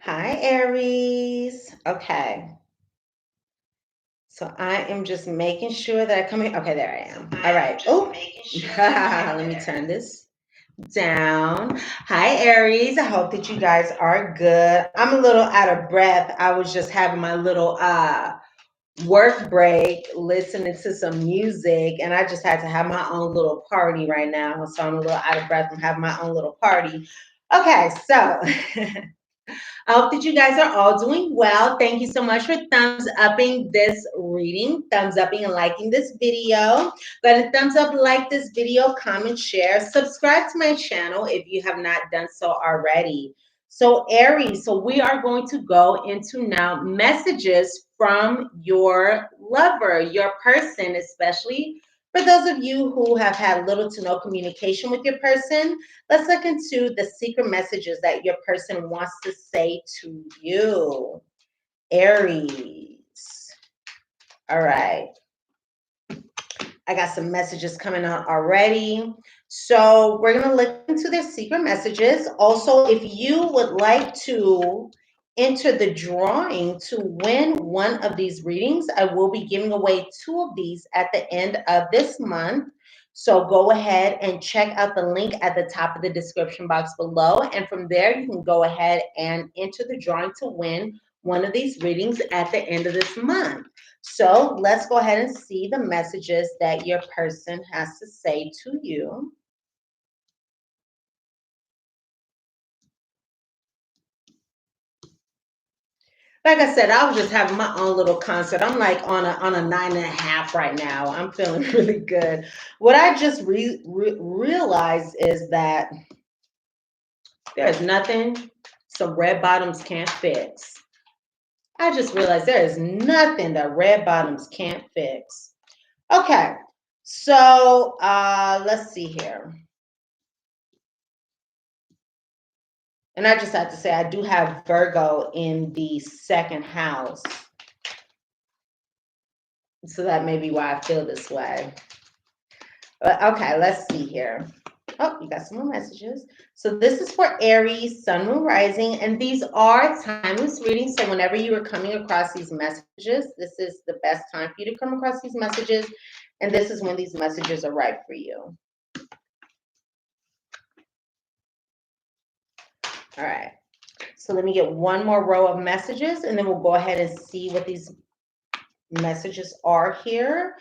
Hi, Aries. Okay. So I am just making sure that I come in. Okay, there I am. All right. Oh, let me turn this down. Hi, Aries. I hope that you guys are good. I'm a little out of breath. I was just having my little work break, listening to some music, and I just had to have my own little party right now. So I'm a little out of breath from having my own little party. Okay, so I hope that you guys are all doing well. Thank you so much for thumbs upping this reading, thumbs upping and liking this video. Go ahead and thumbs up, like this video, comment, share, subscribe to my channel if you have not done so already. So Aries, so we are going to go into now messages from your lover, your person, especially for those of you who have had little to no communication with your person. Let's look into the secret messages that your person wants to say to you. Aries. All right. I got some messages coming out already. So we're going to look into their secret messages. Also, if you would like to enter the drawing to win one of these readings, I will be giving away two of these at the end of this month. So go ahead and check out the link at the top of the description box below. And from there, you can go ahead and enter the drawing to win one of these readings at the end of this month. So let's go ahead and see the messages that your person has to say to you. Like I said, I was just having my own little concert. I'm like on a 9.5 right now. I'm feeling really good. What I just realized is that there's nothing some red bottoms can't fix. I just realized there is nothing that red bottoms can't fix. Okay, so let's see here. And I just have to say, I do have Virgo in the second house. So that may be why I feel this way. But okay, let's see here. Oh, you got some more messages. So this is for Aries, Sun, Moon, Rising, and these are timeless readings. So whenever you are coming across these messages, this is the best time for you to come across these messages. And this is when these messages are right for you. All right. So let me get one more row of messages, and then we'll go ahead and see what these messages are here.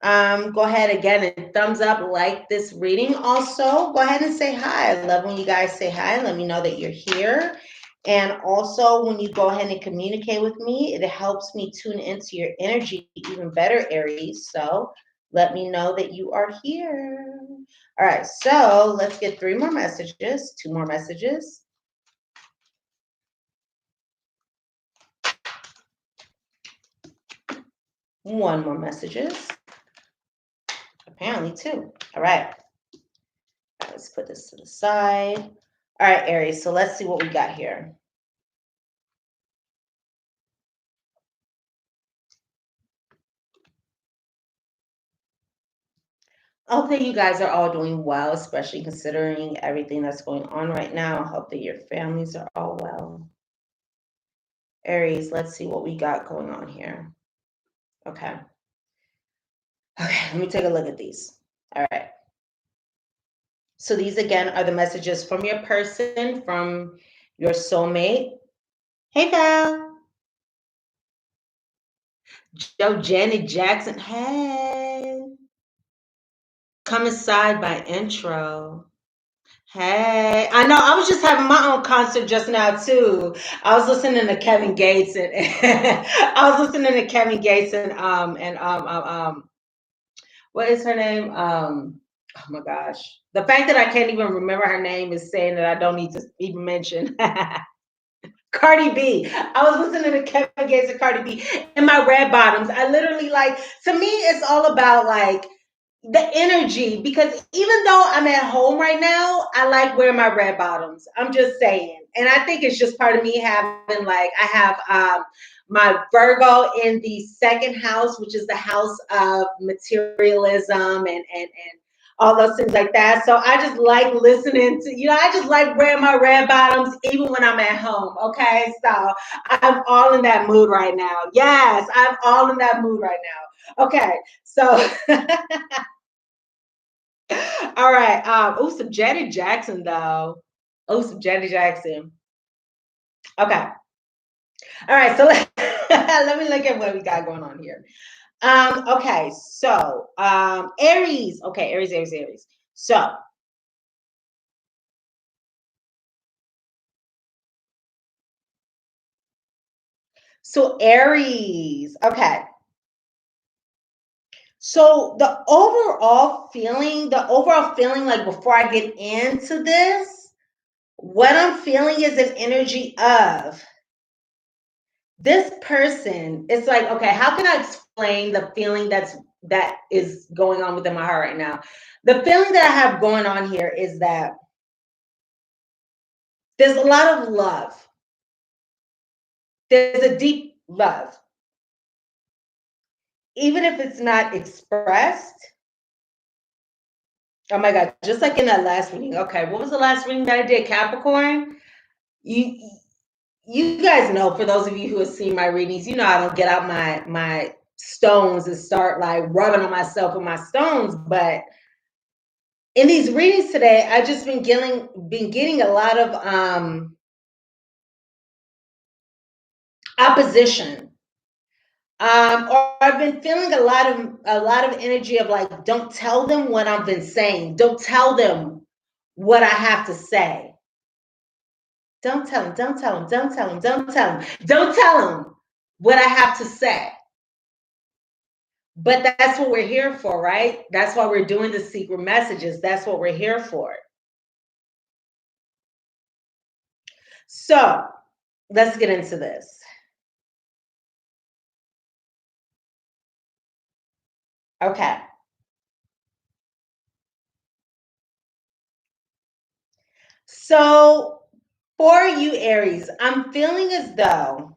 Go ahead again and thumbs up, like this reading. Also, go ahead and say hi. I love when you guys say hi. Let me know that you're here. And also, when you go ahead and communicate with me, it helps me tune into your energy even better, Aries. So let me know that you are here. All right, so let's get three more messages, two more messages. One more messages. Apparently two. All right. Let's put this to the side. All right, Aries. So let's see what we got here. I hope that you guys are all doing well, especially considering everything that's going on right now. I hope that your families are all well. Aries, let's see what we got going on here. Okay. Okay, let me take a look at these. All right. So these again are the messages from your person, from your soulmate. Hey, Val. Joe, Janet Jackson. Hey. Come inside by intro. Hey, I know. I was just having my own concert just now too. I was listening to Kevin Gates and I was listening to Kevin Gates and what is her name? Oh my gosh, the fact that I can't even remember her name is saying that I don't need to even mention. Cardi B. I was listening to Kevin Gates and Cardi B in my red bottoms. I literally like, to me, it's all about like the energy, because even though I'm at home right now, I like wearing my red bottoms. I'm just saying. And I think it's just part of me having like, I have my Virgo in the second house, which is the house of materialism and all those things like that. So I just like listening to, I just like wearing my red bottoms even when I'm at home. Okay. So I'm all in that mood right now. Yes, I'm all in that mood right now. Okay. So all right. Some Janet Jackson though. Some Janet Jackson. Okay. All right. So let me look at what we got going on here. Okay, so Aries. Okay, Aries. So Aries. Okay. So the overall feeling, like before I get into this, what I'm feeling is an energy of this person. It's like, okay, how can I explain the feeling that is going on within my heart right now? The feeling that I have going on here is that there's a lot of love. There's a deep love. Even if it's not expressed. Oh my God, just like in that last reading. Okay, what was the last reading that I did? Capricorn? You guys know, for those of you who have seen my readings, I don't get out my stones and start like rubbing on myself with my stones. But in these readings today, I've just been getting a lot of opposition. Or I've been feeling a lot of energy of like, don't tell them what I've been saying. Don't tell them what I have to say. Don't tell them, don't tell them, don't tell them, don't tell them, don't tell them what I have to say. But that's what we're here for, right? That's why we're doing the secret messages. That's what we're here for. So let's get into this. Okay. So for you, Aries, I'm feeling as though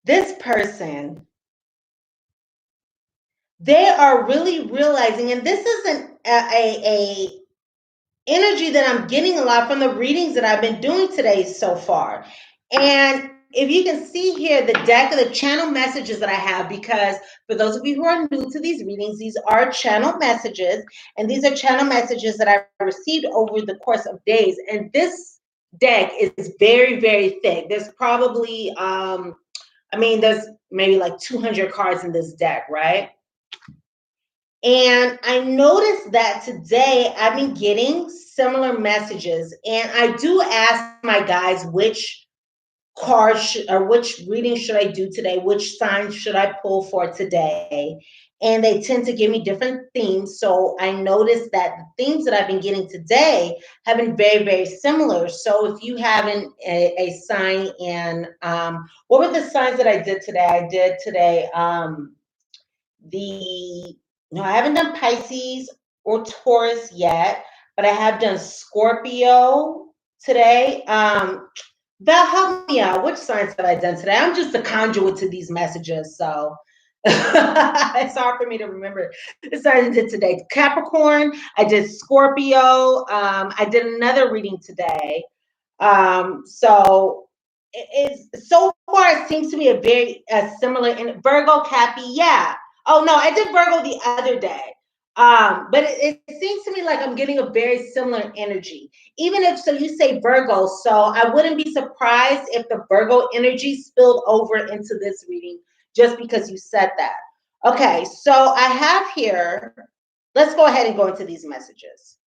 this person, they are really realizing, and this isn't a energy that I'm getting a lot from the readings that I've been doing today so far. And if you can see here, the deck of the channel messages that I have, because for those of you who are new to these readings, these are channel messages, and these are channel messages that I received over the course of days. And this deck is very, very thick. There's probably, there's maybe like 200 cards in this deck, right? And I noticed that today I've been getting similar messages, and I do ask my guys which cards or which reading should I do today, which signs should I pull for today, and they tend to give me different themes. So I noticed that the themes that I've been getting today have been very, very similar. So if you have a sign in, what were the signs that I did today? I did today no, I haven't done Pisces or Taurus yet, but I have done Scorpio today. Val, help me out. Which signs have I done today? I'm just a conduit to these messages, so it's hard for me to remember the signs I did today. Capricorn, I did Scorpio. I did another reading today. So it's so far it seems to be a very similar in Virgo, Cappy, yeah. Oh no, I did Virgo the other day. But it seems to me like I'm getting a very similar energy. Even if, so you say Virgo, so I wouldn't be surprised if the Virgo energy spilled over into this reading just because you said that. Okay, so I have here, let's go ahead and go into these messages.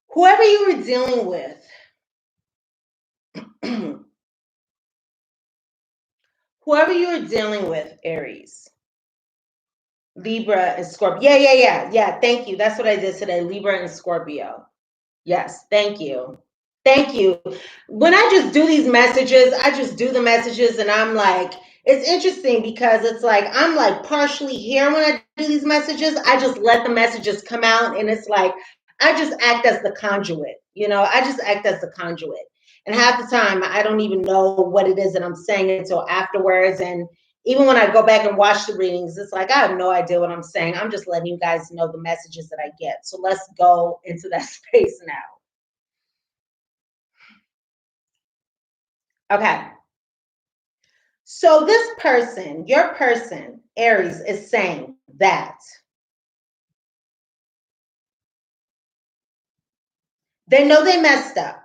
Whoever you were dealing with, whoever you were dealing with, Aries, Libra and Scorpio. Yeah. Thank you. That's what I did today. Libra and Scorpio. Yes. Thank you. Thank you. When I just do these messages, I just do the messages, and I'm like, it's interesting because it's like I'm like partially here when I do these messages. I just let the messages come out, and it's like I just act as the conduit. I just act as the conduit. And half the time, I don't even know what it is that I'm saying until afterwards. And even when I go back and watch the readings, it's like, I have no idea what I'm saying. I'm just letting you guys know the messages that I get. So let's go into that space now. Okay. So this person, your person, Aries, is saying that they know they messed up.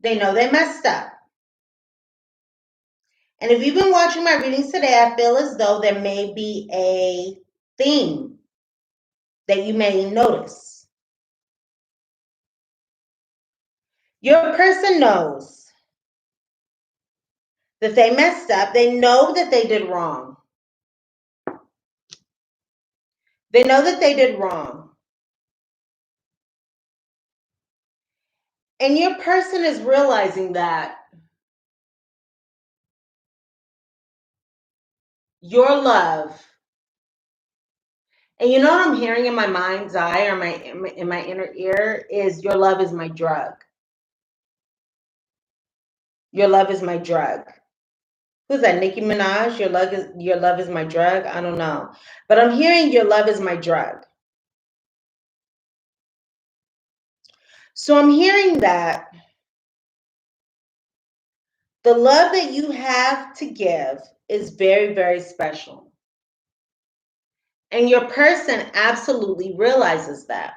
They know they messed up. And if you've been watching my readings today, I feel as though there may be a theme that you may notice. Your person knows that they messed up. They know that they did wrong. They know that they did wrong. And your person is realizing that your love, and you know what I'm hearing in my mind's eye or in my inner ear is your love is my drug. Your love is my drug. Who's that? Nicki Minaj? Your love is my drug? I don't know. But I'm hearing your love is my drug. So I'm hearing that the love that you have to give is very, very special. And your person absolutely realizes that.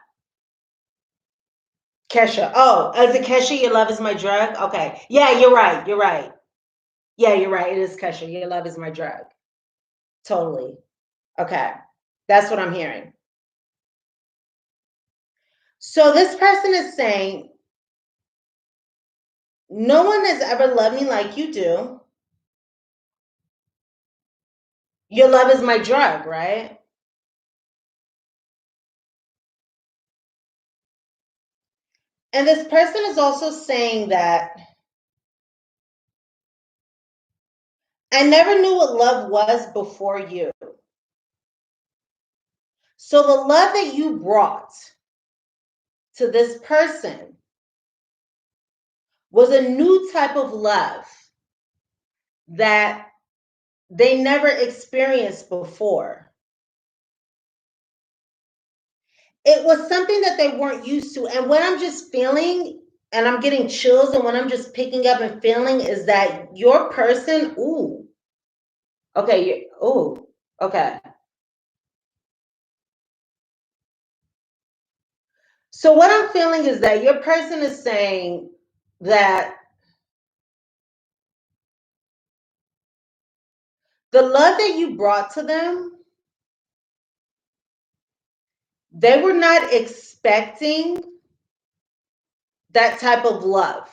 Kesha. Oh, is it Kesha? Your love is my drug? Okay. Yeah, you're right. You're right. Yeah, you're right. It is Kesha. Your love is my drug. Totally. Okay. That's what I'm hearing. So this person is saying, no one has ever loved me like you do. Your love is my drug, right? And this person is also saying that I never knew what love was before you. So the love that you brought to this person was a new type of love that they never experienced before. It was something that they weren't used to. And what I'm just feeling, and I'm getting chills, and what I'm just picking up and feeling is that your person, okay, okay. So what I'm feeling is that your person is saying that the love that you brought to them, they were not expecting that type of love.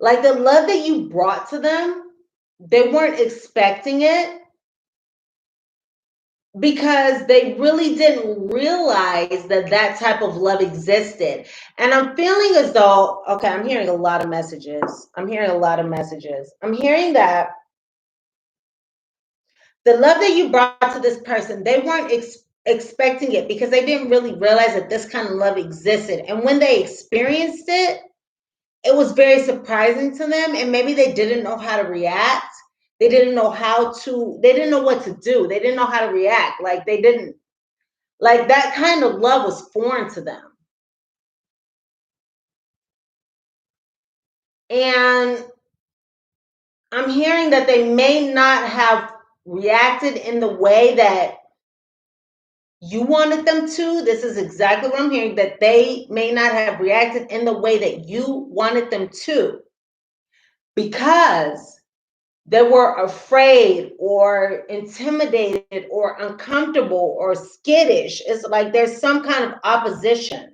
Like the love that you brought to them, they weren't expecting it because they really didn't realize that that type of love existed. And I'm feeling as though, okay, I'm hearing a lot of messages. I'm hearing that the love that you brought to this person, they weren't expecting it because they didn't really realize that this kind of love existed. And when they experienced it, it was very surprising to them. And maybe they didn't know how to react. They didn't know what to do. They didn't know how to react. Like that kind of love was foreign to them. And I'm hearing that they may not have reacted in the way that you wanted them to. This is exactly what I'm hearing, that they may not have reacted in the way that you wanted them to because they were afraid or intimidated or uncomfortable or skittish. It's like there's some kind of opposition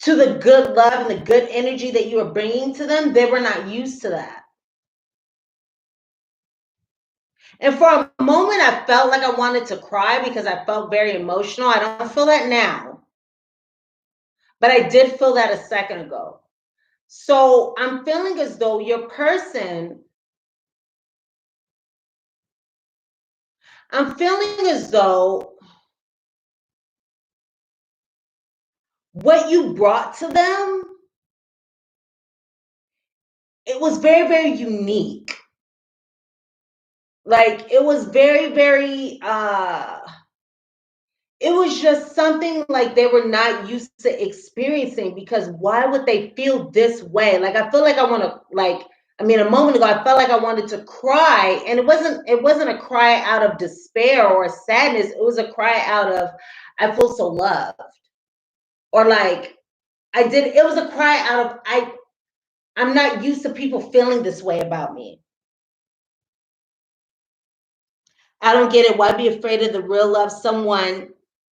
to the good love and the good energy that you are bringing to them. They were not used to that. And for a moment, I felt like I wanted to cry because I felt very emotional. I don't feel that now, but I did feel that a second ago. So I'm feeling as though your person, I'm feeling as though what you brought to them, it was very, very unique. Like, it was very, very, it was just something like they were not used to experiencing, because why would they feel this way? Like, I feel like I want to, like, I mean, a moment ago, I felt like I wanted to cry, and it wasn't a cry out of despair or sadness. It was a cry out of, I feel so loved. Or like, it was a cry out of, I'm not used to people feeling this way about me. I don't get it. Why be afraid of the real love someone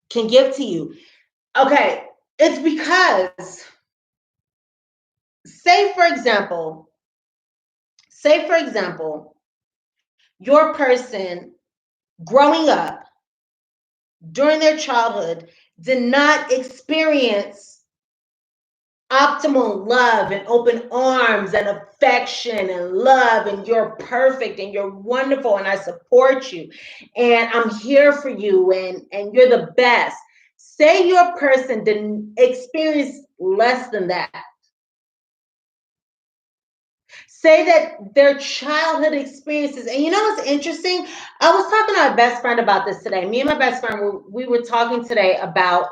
can give to you? Okay, it's because, say for example, your person growing up during their childhood did not experience optimal love and open arms and affection and love, and you're perfect and you're wonderful and I support you and I'm here for you and you're the best. Say your person didn't experience less than that. Say that their childhood experiences, and you know what's interesting? I was talking to my best friend about this today. Me and my best friend, we were talking today about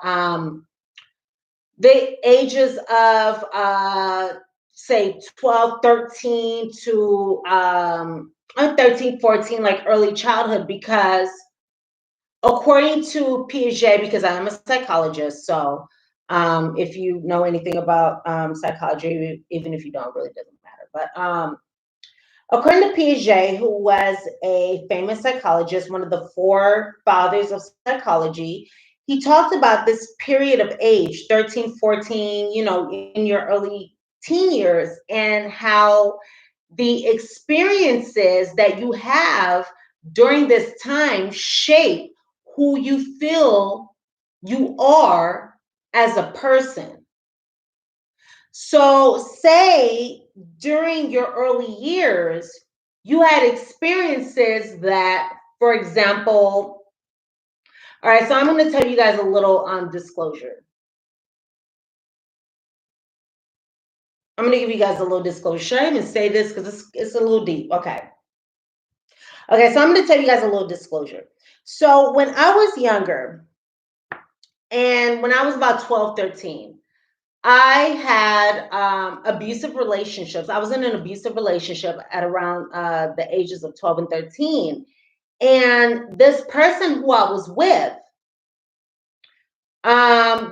the ages of say 12, 13 to 13, 14, like early childhood, because according to Piaget, because I am a psychologist, so if you know anything about psychology, even if you don't, really doesn't matter. But according to Piaget, who was a famous psychologist, one of the four fathers of psychology, he talked about this period of age, 13, 14, in your early teen years, and how the experiences that you have during this time shape who you feel you are as a person. So, say during your early years, you had experiences that, for example, all right, so I'm going to tell you guys a little disclosure. I'm going to give you guys a little disclosure. Should I even say this? Because it's a little deep. Okay. Okay, so I'm going to tell you guys a little disclosure. So, when I was younger, and when I was about 12, 13, I had abusive relationships. I was in an abusive relationship at around the ages of 12 and 13. And this person who I was with,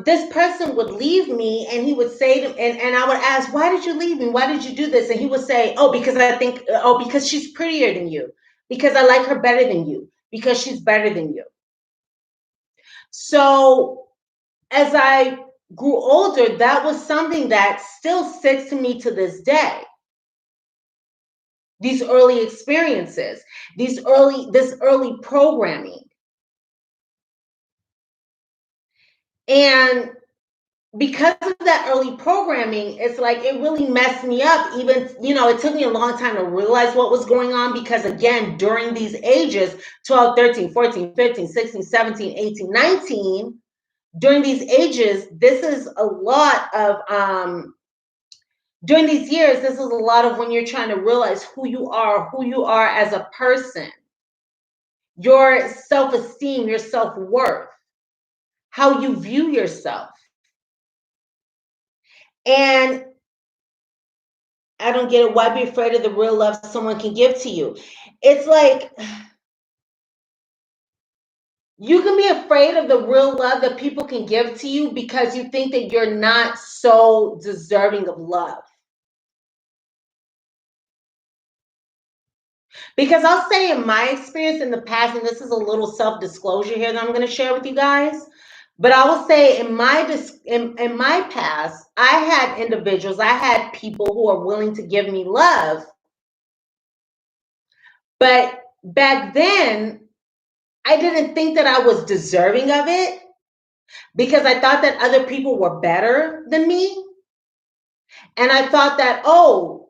this person would leave me and he would say to, and I would ask, why did you leave me? Why did you do this? And he would say, oh, because she's prettier than you, because I like her better than you, because she's better than you. So as I grew older, that was something that still sticks to me to this day. These early experiences, this early programming. And because of that early programming, it's like it really messed me up. Even, it took me a long time to realize what was going on, because again, during these ages, 12, 13, 14, 15, 16, 17, 18, 19, during these ages, this is a lot of during these years, this is a lot of when you're trying to realize who you are as a person, your self-esteem, your self-worth, how you view yourself. And I don't get it. Why be afraid of the real love someone can give to you? It's like you can be afraid of the real love that people can give to you because you think that you're not so deserving of love. Because I'll say, in my experience in the past, and this is a little self-disclosure here that I'm going to share with you guys, but I will say in my past, I had individuals, I had people who are willing to give me love. But back then, I didn't think that I was deserving of it, because I thought that other people were better than me. And I thought that, oh,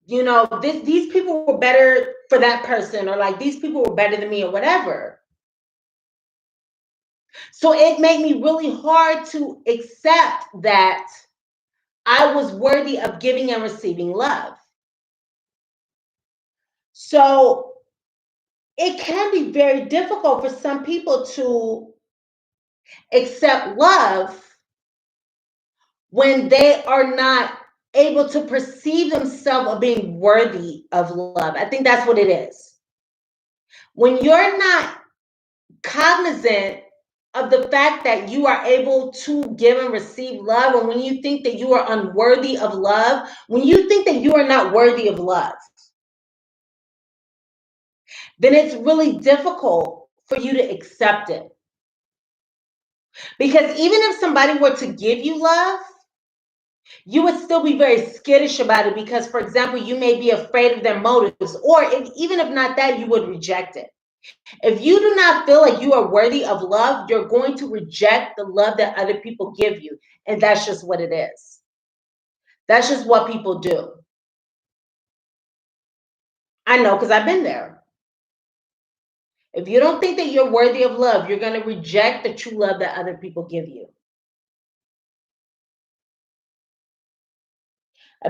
these people were better for that person, or like these people were better than me, or whatever. So it made me really hard to accept that I was worthy of giving and receiving love. So it can be very difficult for some people to accept love when they are not able to perceive themselves of being worthy of love. I think that's what it is. When you're not cognizant of the fact that you are able to give and receive love, and when you think that you are unworthy of love, when you think that you are not worthy of love, then it's really difficult for you to accept it. Because even if somebody were to give you love, you would still be very skittish about it because, for example, you may be afraid of their motives, or even if not that, you would reject it. If you do not feel like you are worthy of love, you're going to reject the love that other people give you. And that's just what it is. That's just what people do. I know because I've been there. If you don't think that you're worthy of love, you're going to reject the true love that other people give you.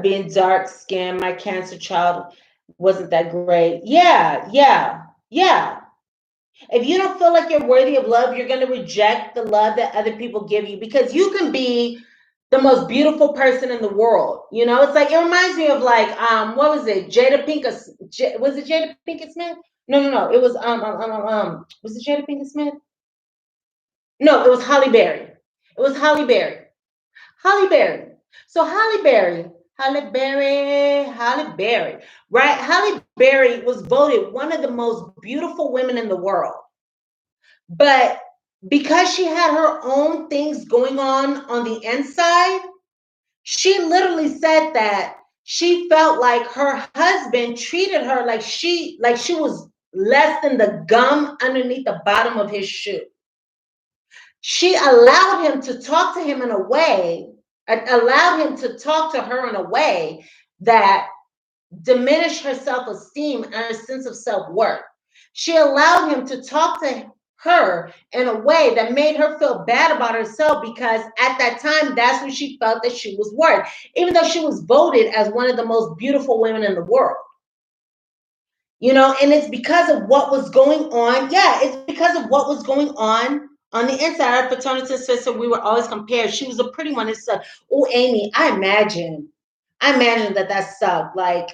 Being dark skinned, my cancer child wasn't that great. Yeah. If you don't feel like you're worthy of love, you're going to reject the love that other people give you, because you can be the most beautiful person in the world. You know, it's like, it reminds me of like, what was it? Jada Pinkett, was it Jada Pinkett Smith? No. It was, was it Jada Pinkett Smith? No, it was Halle Berry. It was Halle Berry. Halle Berry. So Halle Berry, right? Halle Berry was voted one of the most beautiful women in the world. But because she had her own things going on the inside, she literally said that she felt like her husband treated her like she was less than the gum underneath the bottom of his shoe. She allowed him to talk to him in a way, allowed him to talk to her in a way that diminished her self-esteem and her sense of self-worth. She allowed him to talk to her in a way that made her feel bad about herself, because at that time, that's what she felt that she was worth, even though she was voted as one of the most beautiful women in the world. You know, and it's because of what was going on. Yeah, it's because of what was going on the inside. Our fraternity sister, we were always compared. She was a pretty one. It's oh, Amy, I imagine that sucked. Like,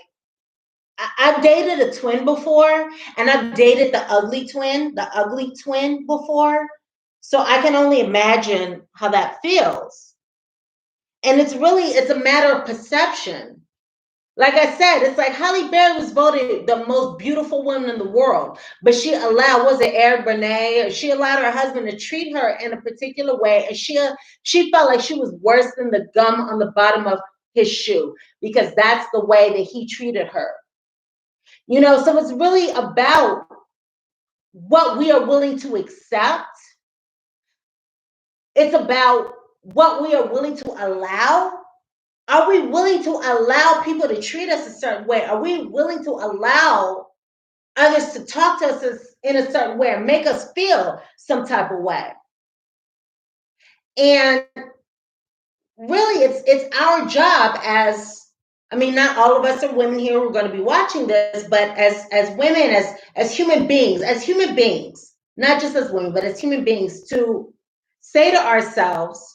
I've dated a twin before, and I've dated the ugly twin before. So I can only imagine how that feels. And it's a matter of perception. Like I said, it's like Halle Berry was voted the most beautiful woman in the world, but she allowed, was it Eric Benet? She allowed her husband to treat her in a particular way, and she felt like she was worse than the gum on the bottom of his shoe, because that's the way that he treated her. You know, so it's really about what we are willing to accept. It's about what we are willing to allow. Are we willing to allow people to treat us a certain way? Are we willing to allow others to talk to us in a certain way and make us feel some type of way? And really, it's our job as, I mean, not all of us are women here who are going to be watching this, but as women, as human beings, not just as women, but as human beings, to say to ourselves,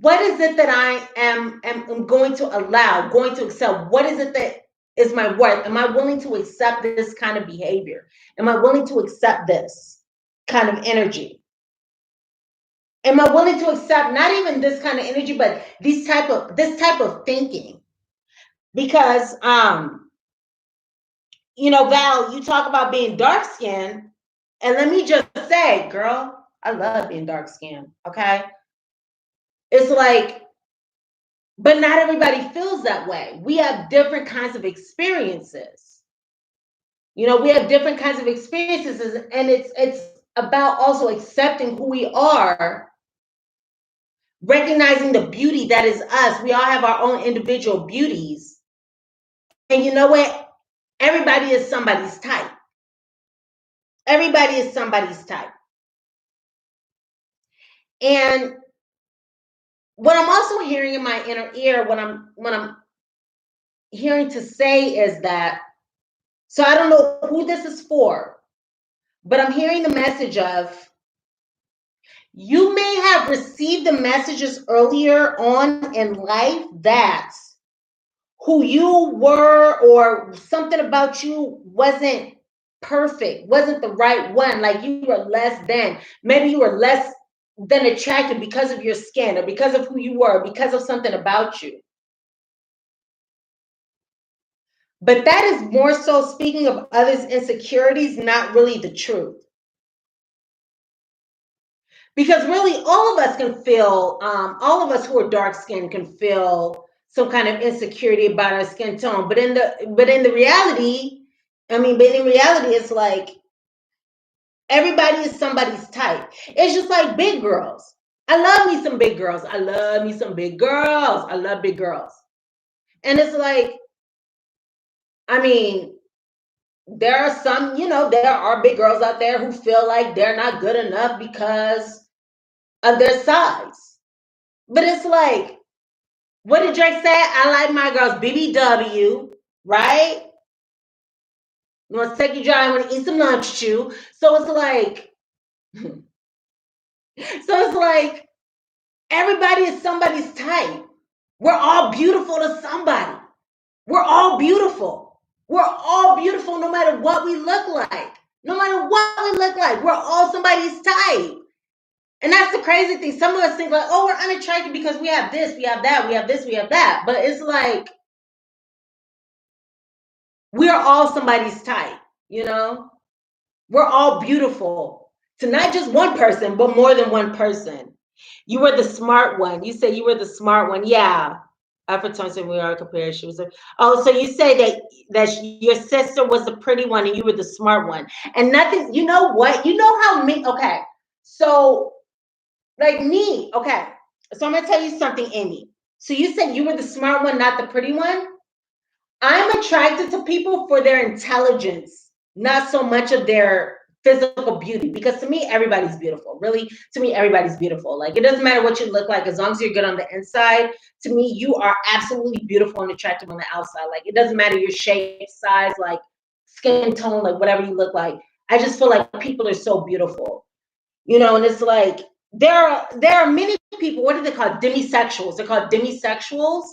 what is it that I am going to allow, going to accept? What is it that is my worth? Am I willing to accept this kind of behavior? Am I willing to accept this kind of energy? Am I willing to accept not even this kind of energy, but this type of thinking? Because you know, Val, you talk about being dark skinned, and let me just say, girl, I love being dark skinned. Okay. It's like, but not everybody feels that way. We have different kinds of experiences. You know, we have different kinds of experiences, and it's about also accepting who we are, recognizing the beauty that is us. We all have our own individual beauties. And you know what? Everybody is somebody's type. Everybody is somebody's type. And what I'm also hearing in my inner ear, what I'm hearing to say is that, so I don't know who this is for, but I'm hearing the message of, you may have received the messages earlier on in life that who you were or something about you wasn't perfect, wasn't the right one, like you were less than. Maybe you were less than attractive because of your skin or because of who you were, because of something about you. But that is more so speaking of others' insecurities, not really the truth. Because really, all of us can feel, all of us who are dark skinned can feel some kind of insecurity about our skin tone. But in the reality, it's like everybody is somebody's type. It's just like big girls. I love me some big girls. I love me some big girls. I love big girls. And it's like, I mean, there are some, there are big girls out there who feel like they're not good enough because of their size. But it's like, what did Drake say? I like my girls BBW, right? You want to take you driving, want to eat some lunch with you. So it's like, everybody is somebody's type. We're all beautiful to somebody. We're all beautiful. We're all beautiful no matter what we look like. No matter what we look like, we're all somebody's type. And that's the crazy thing. Some of us think like, oh, we're unattractive because we have this, we have that, we have this, we have that. But it's like, we are all somebody's type, We're all beautiful to not just one person, but more than one person. You were the smart one. You say you were the smart one. Yeah. After time said we are compared, she was like, oh, so you say that your sister was the pretty one and you were the smart one. And nothing, you know what? You know how me, okay. So like me, okay. So I'm gonna tell you something, Amy. So you said you were the smart one, not the pretty one. I'm attracted to people for their intelligence, not so much of their physical beauty. Because to me, everybody's beautiful. Really, to me, everybody's beautiful. Like, it doesn't matter what you look like, as long as you're good on the inside. To me, you are absolutely beautiful and attractive on the outside. Like, it doesn't matter your shape, size, like skin tone, like whatever you look like. I just feel like people are so beautiful, and it's like there are many people. What are they called? Demisexuals. They're called demisexuals,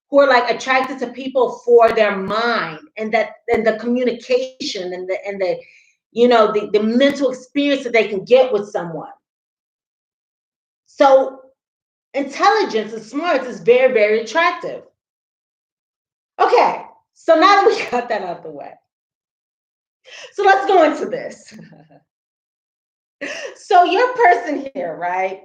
who are like attracted to people for their mind and the communication and the mental experience that they can get with someone. So intelligence and smarts is very, very attractive. Okay, so now that we got that out of the way, so let's go into this. So your person here, right?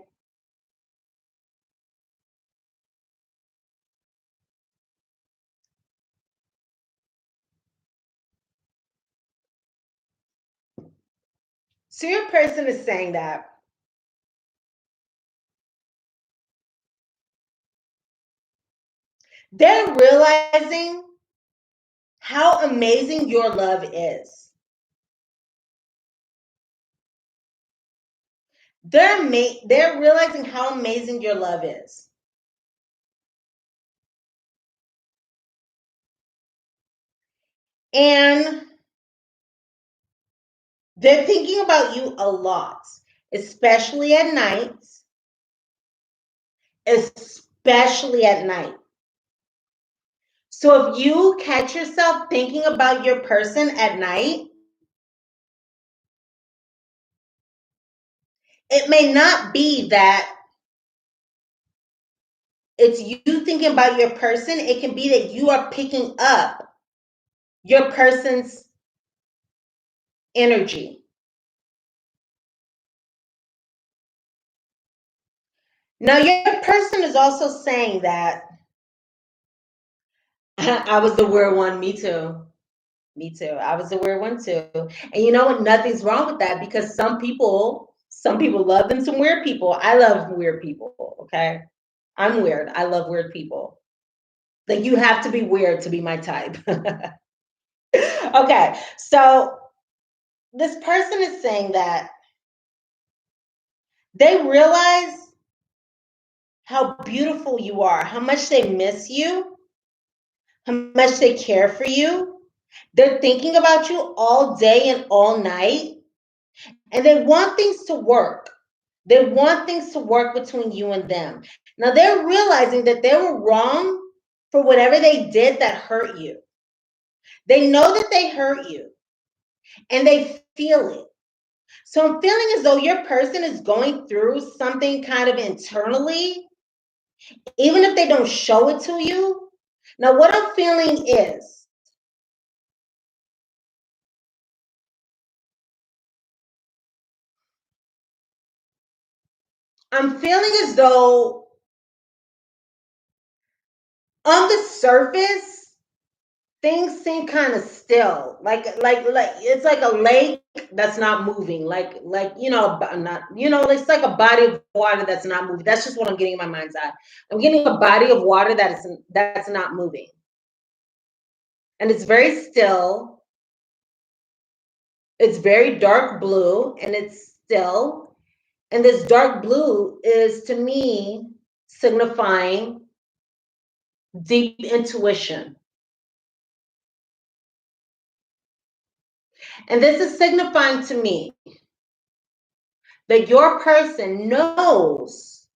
So your person is saying that they're realizing how amazing your love is. They're realizing how amazing your love is. And they're thinking about you a lot, especially at night. Especially at night. So if you catch yourself thinking about your person at night, it may not be that it's you thinking about your person. It can be that you are picking up your person's energy. Now, your person is also saying that I was the weird one. Me too. Me too. I was the weird one too. And you know what? Nothing's wrong with that, because some people love them some weird people. I love weird people. Okay. I'm weird. I love weird people. Like, you have to be weird to be my type. Okay. So this person is saying that they realize how beautiful you are, how much they miss you, how much they care for you. They're thinking about you all day and all night, and they want things to work. They want things to work between you and them. Now they're realizing that they were wrong for whatever they did that hurt you. They know that they hurt you and they feel it. So I'm feeling as though your person is going through something kind of internally, even if they don't show it to you. Now, what I'm feeling is I'm feeling as though on the surface, things seem kind of still. Like it's like a lake that's not moving. Like not it's like a body of water that's not moving. That's just what I'm getting in my mind's eye. I'm getting a body of water that's not moving. And it's very still. It's very dark blue and it's still. And this dark blue is, to me, signifying deep intuition. And this is signifying to me that your person knows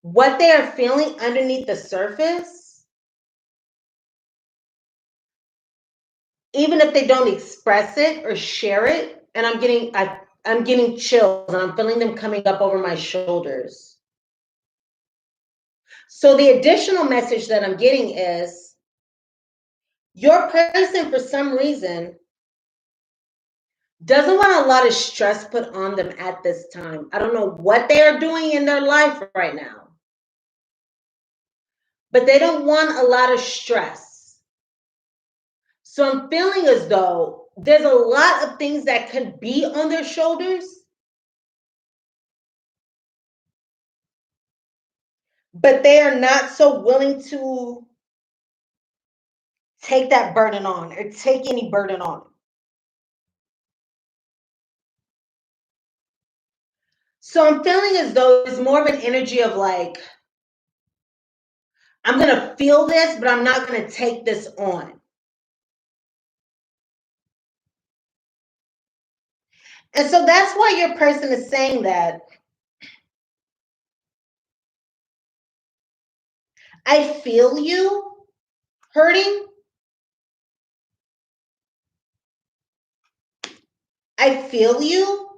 what they are feeling underneath the surface, even if they don't express it or share it. And I'm getting chills and I'm feeling them coming up over my shoulders. So the additional message that I'm getting is your person, for some reason, doesn't want a lot of stress put on them at this time. I don't know what they are doing in their life right now, but they don't want a lot of stress. So I'm feeling as though there's a lot of things that could be on their shoulders, but they are not so willing to take that burden on or take any burden on. So I'm feeling as though it's more of an energy of like, I'm going to feel this, but I'm not going to take this on. And so that's why your person is saying that I feel you hurting. I feel you.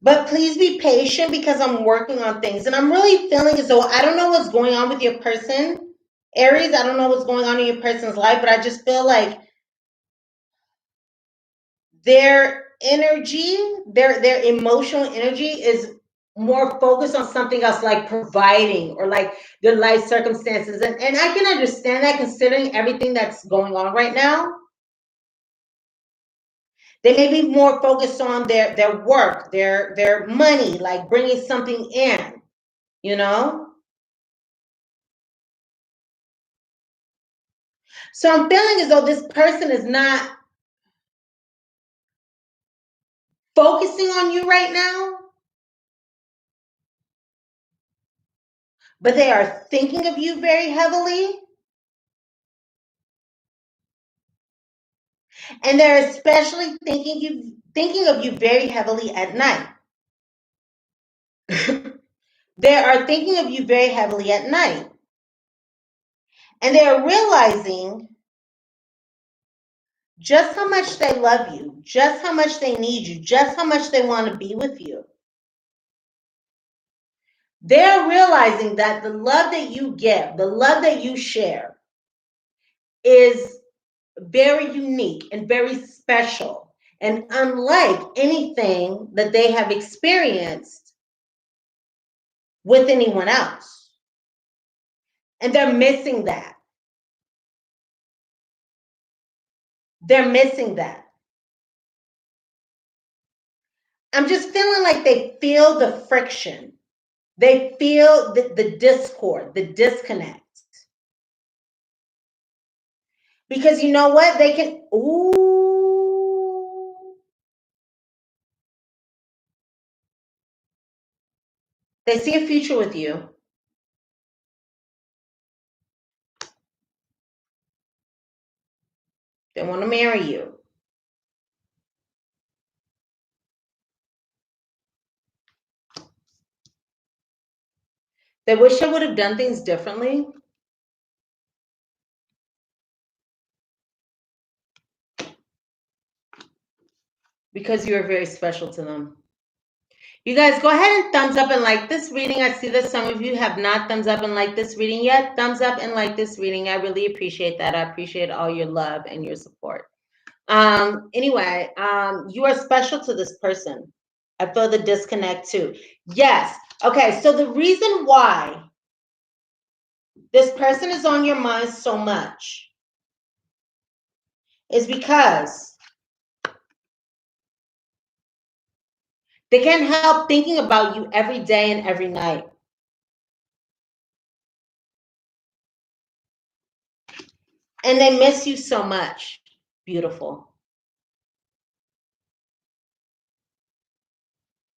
But please be patient because I'm working on things. And I'm really feeling as though I don't know what's going on with your person, Aries. I don't know what's going on in your person's life, but I just feel like their energy, their emotional energy is more focused on something else, like providing or like their life circumstances. And I can understand that considering everything that's going on right now. They may be more focused on their work, their money, like bringing something in, you know? So I'm feeling as though this person is not focusing on you right now, but they are thinking of you very heavily. And they're especially thinking of you very heavily at night. They are thinking of you very heavily at night. And they are realizing just how much they love you, just how much they need you, just how much they want to be with you. They're realizing that the love that you give, the love that you share is very unique and very special and unlike anything that they have experienced with anyone else. And they're missing that. They're missing that. I'm just feeling like they feel the friction. They feel the discord, the disconnect. Because you know what? They can, ooh. They see a future with you. They want to marry you. They wish they would have done things differently. Because you are very special to them. You guys go ahead and thumbs up and like this reading. I see that some of you have not thumbs up and like this reading yet. Thumbs up and like this reading. I really appreciate that. I appreciate all your love and your support. Anyway, you are special to this person. I feel the disconnect too. Yes. Okay, so the reason why this person is on your mind so much is because they can't help thinking about you every day and every night. And they miss you so much. Beautiful.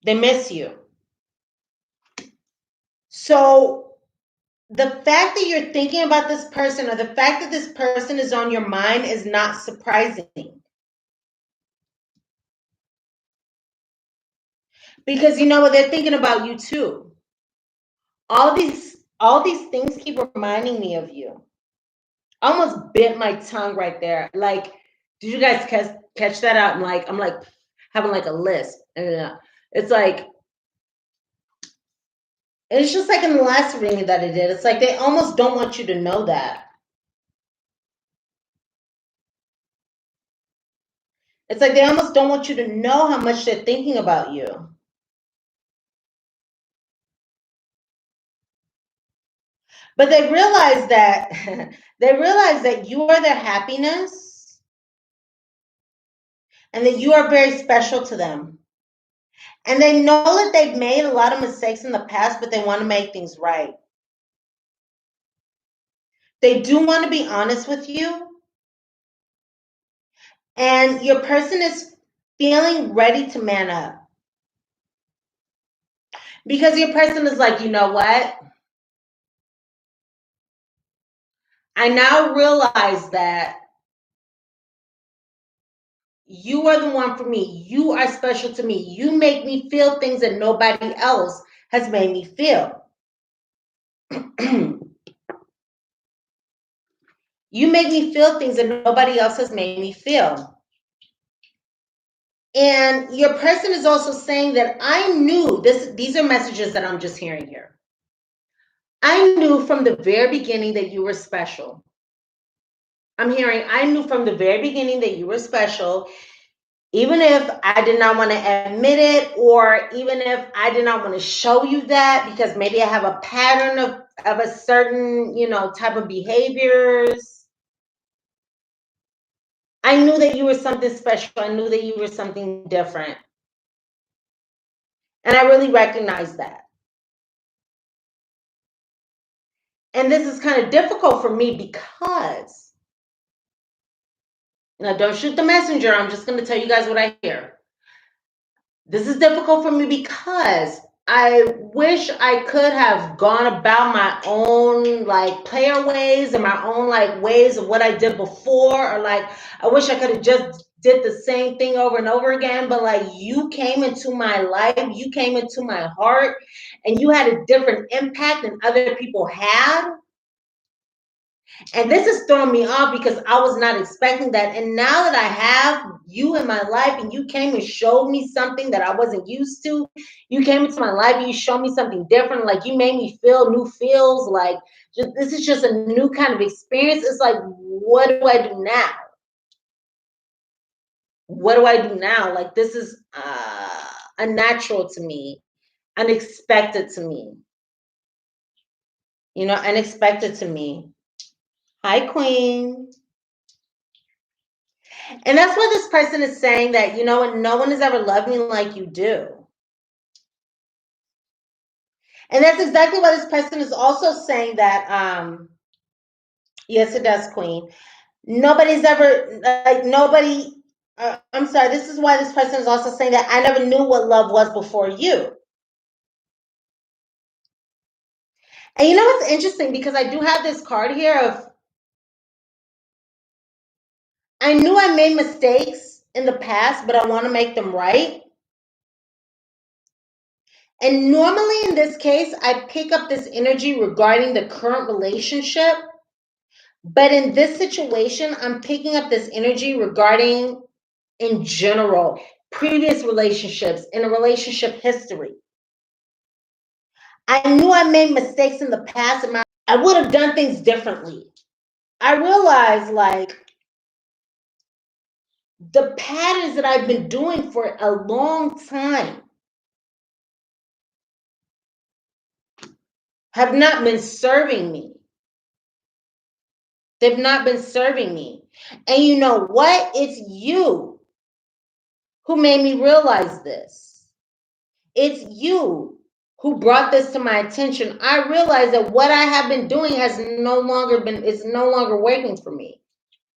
They miss you. So the fact that you're thinking about this person, or the fact that this person is on your mind, is not surprising. Because you know what, they're thinking about you too. All these things keep reminding me of you. I almost bit my tongue right there. Like, did you guys catch that out? And like, I'm like having like a lisp. And it's like, it's just like in the last reading that I did. It's like they almost don't want you to know that. It's like they almost don't want you to know how much they're thinking about you. But they realize that you are their happiness and that you are very special to them. And they know that they've made a lot of mistakes in the past, but they want to make things right. They do want to be honest with you. And your person is feeling ready to man up. Because your person is like, you know what? I now realize that you are the one for me. You are special to me. You make me feel things that nobody else has made me feel. You make me feel things that nobody else has made me feel. And your person is also saying that I knew this. These are messages that I'm just hearing here. I knew from the very beginning that you were special. I'm hearing, I knew from the very beginning that you were special, even if I did not want to admit it, or even if I did not want to show you that, because maybe I have a pattern of a certain, type of behaviors. I knew that you were something special. I knew that you were something different. And I really recognized that. And this is kind of difficult for me because, now don't shoot the messenger. I'm just going to tell you guys what I hear. This is difficult for me because I wish I could have gone about my own like player ways and my own like ways of what I did before, or like I wish I could have just did the same thing over and over again. But like, you came into my life, you came into my heart, and you had a different impact than other people had. And this is throwing me off because I was not expecting that. And now that I have you in my life, and you came and showed me something that I wasn't used to, you came into my life and you showed me something different. Like, you made me feel new feels. Like, this is just a new kind of experience. It's like, what do I do now? What do I do now? Like, this is unnatural to me, unexpected to me. Unexpected to me. Hi, Queen. And that's what this person is saying, that, no one has ever loved me like you do. And that's exactly why this person is also saying that, yes, it does, Queen. Nobody's ever, I'm sorry, this is why this person is also saying that I never knew what love was before you. And you know what's interesting? Because I do have this card here of, I knew I made mistakes in the past, but I want to make them right. And normally in this case, I pick up this energy regarding the current relationship. But in this situation, I'm picking up this energy regarding, in general, previous relationships in a relationship history. I knew I made mistakes in the past and I would have done things differently. I realized, like, the patterns that I've been doing for a long time have not been serving me. They've not been serving me. And you know what? It's you who made me realize this. It's you who brought this to my attention. I realized that what I have been doing is no longer working for me.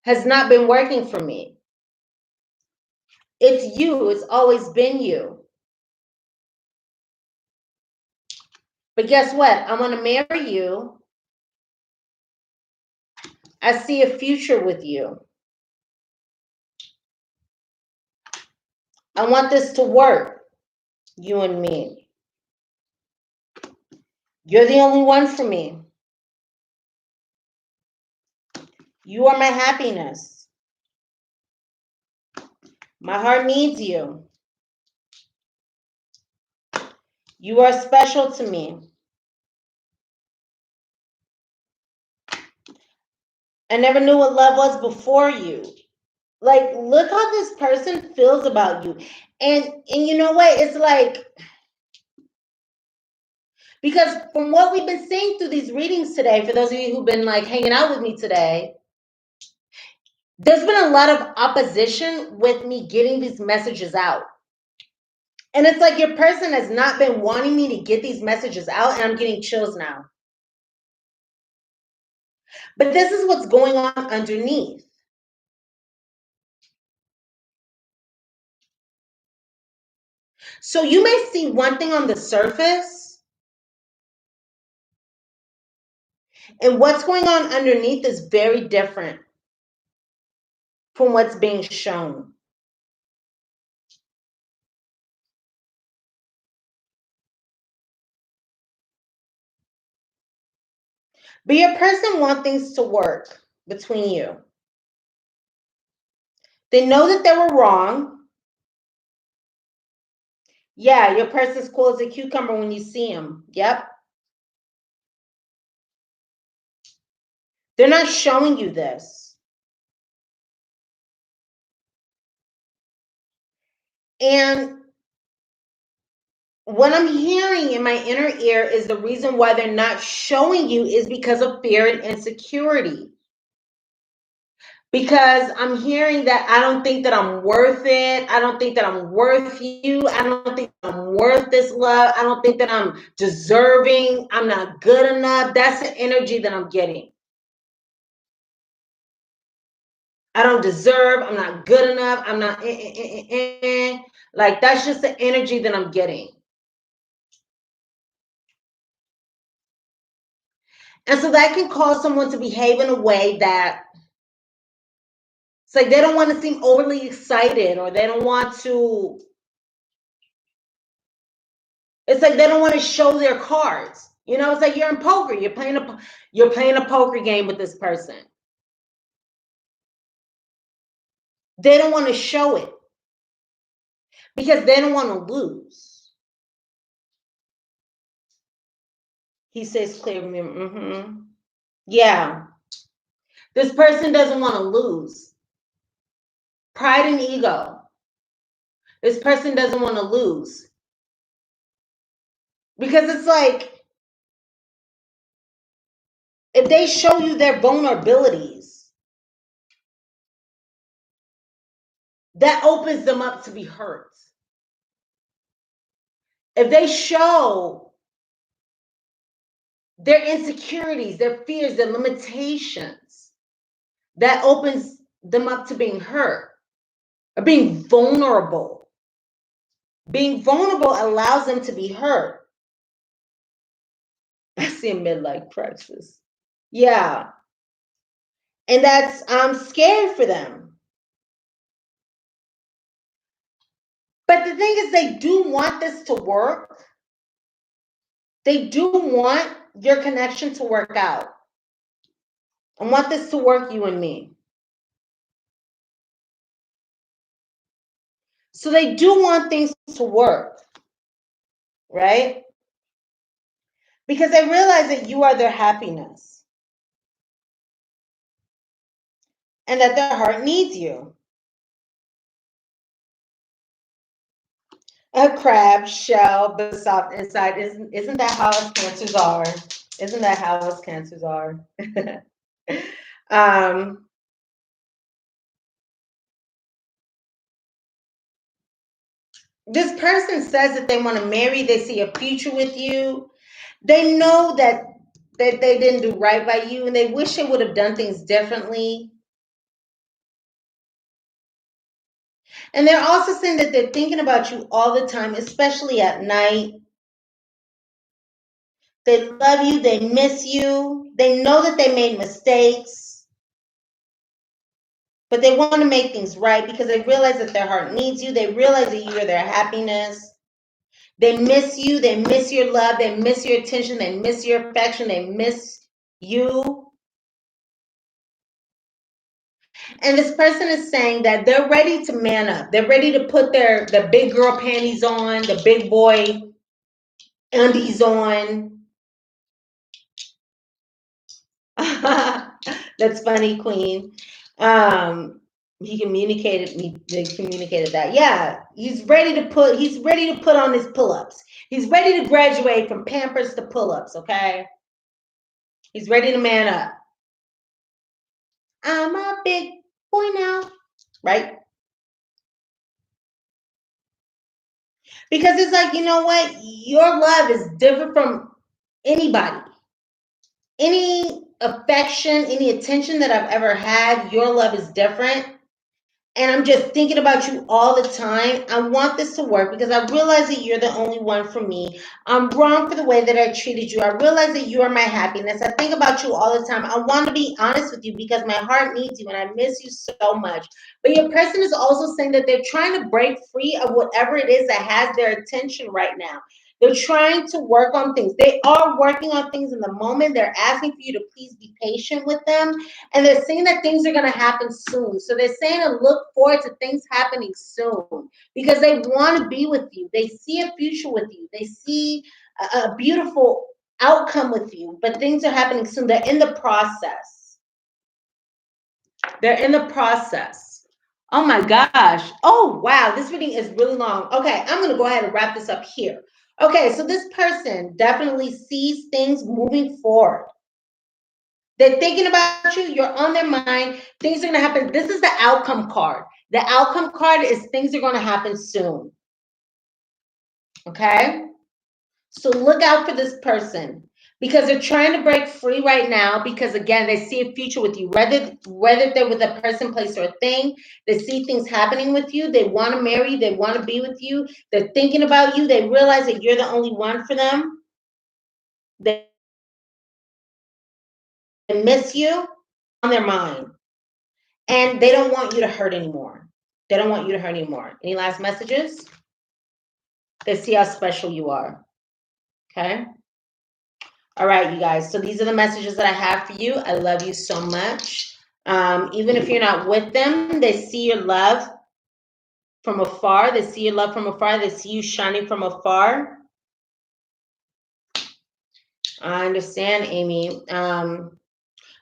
Has not been working for me. It's you. It's always been you. But guess what? I want to marry you. I see a future with you. I want this to work, you and me. You're the only one for me. You are my happiness. My heart needs you. You are special to me. I never knew what love was before you. Like, look how this person feels about you. And you know what? It's like, because from what we've been seeing through these readings today, for those of you who've been like hanging out with me today, there's been a lot of opposition with me getting these messages out. And it's like your person has not been wanting me to get these messages out, and I'm getting chills now. But this is what's going on underneath. So you may see one thing on the surface, and what's going on underneath is very different from what's being shown. But your person wants things to work between you. They know that they were wrong. Yeah, your person's cool as a cucumber when you see him. Yep. They're not showing you this. And what I'm hearing in my inner ear is the reason why they're not showing you is because of fear and insecurity. Because I'm hearing that I don't think that I'm worth it. I don't think that I'm worth you. I don't think I'm worth this love. I don't think that I'm deserving. I'm not good enough. That's the energy that I'm getting. I don't deserve. I'm not good enough. I'm not. Like, that's just the energy that I'm getting. And so that can cause someone to behave in a way that it's like they don't want to seem overly excited, or they don't want to, it's like they don't want to show their cards. You know, it's like you're in poker. You're playing a poker game with this person. They don't want to show it because they don't want to lose. He says clear. Mm-hmm. Yeah. This person doesn't want to lose. Pride and ego. This person doesn't want to lose. Because it's like, if they show you their vulnerabilities, that opens them up to be hurt. If they show their insecurities, their fears, their limitations, that opens them up to being hurt or being vulnerable. Being vulnerable allows them to be hurt. I see a midlife crisis. Yeah. And that's, I'm scared for them. But the thing is, they do want this to work. They do want your connection to work out. I want this to work, you and me. So they do want things to work, right? Because they realize that you are their happiness and that their heart needs you. A crab shell, but soft inside. Isn't that how us cancers are? Isn't that how us cancers are? This person says that they want to marry, they see a future with you. They know that they didn't do right by you, and they wish they would have done things differently. And they're also saying that they're thinking about you all the time, especially at night. They love you, they miss you, they know that they made mistakes, but they want to make things right because they realize that their heart needs you. They realize that you are their happiness. They miss you, they miss your love, they miss your attention, they miss your affection, they miss you. And this person is saying that they're ready to man up. They're ready to put the big girl panties on, the big boy undies on. That's funny, Queen. They communicated that. Yeah, he's ready to put on his pull-ups. He's ready to graduate from Pampers to pull-ups, okay? He's ready to man up. I'm a big boy now, right? Because it's like, you know what? Your love is different from anybody. Any affection, any attention that I've ever had, your love is different. And I'm just thinking about you all the time. I want this to work because I realize that you're the only one for me. I'm wrong for the way that I treated you. I realize that you are my happiness. I think about you all the time. I want to be honest with you because my heart needs you and I miss you so much. But your person is also saying that they're trying to break free of whatever it is that has their attention right now. They're trying to work on things. They are working on things in the moment. They're asking for you to please be patient with them. And they're saying that things are going to happen soon. So they're saying to look forward to things happening soon because they want to be with you. They see a future with you. They see a beautiful outcome with you, but things are happening soon. They're in the process. They're in the process. Oh my gosh. Oh, wow. This reading is really long. Okay, I'm going to go ahead and wrap this up here. Okay, so this person definitely sees things moving forward. They're thinking about you. You're on their mind. Things are going to happen. This is the outcome card. The outcome card is things are going to happen soon. Okay? So look out for this person because they're trying to break free right now because, again, they see a future with you. Whether they're with a person, place, or a thing, they see things happening with you. They want to marry. They want to be with you. They're thinking about you. They realize that you're the only one for them. They miss you on their mind. And they don't want you to hurt anymore. They don't want you to hurt anymore. Any last messages? They see how special you are. Okay? All right, you guys. So these are the messages that I have for you. I love you so much. Even if you're not with them, they see your love from afar. They see your love from afar. They see you shining from afar. I understand, Amy.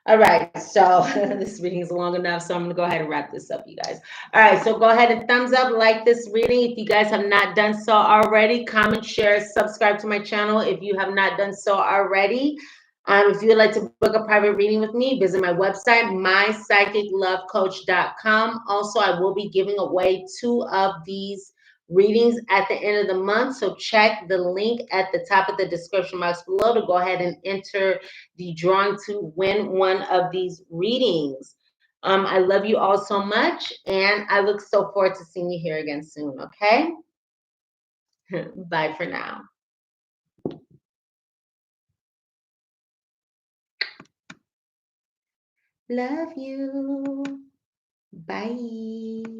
All right, so this reading is long enough, so I'm going to go ahead and wrap this up, you guys. All right, so go ahead and thumbs up, like this reading. If you guys have not done so already, comment, share, subscribe to my channel if you have not done so already. If you would like to book a private reading with me, visit my website, mypsychiclovecoach.com. Also, I will be giving away 2 of these readings at the end of the month, so check the link at the top of the description box below to go ahead and enter the drawing to win one of these readings. I love you all so much, and I look so forward to seeing you here again soon, okay? Bye for now. Love you. Bye.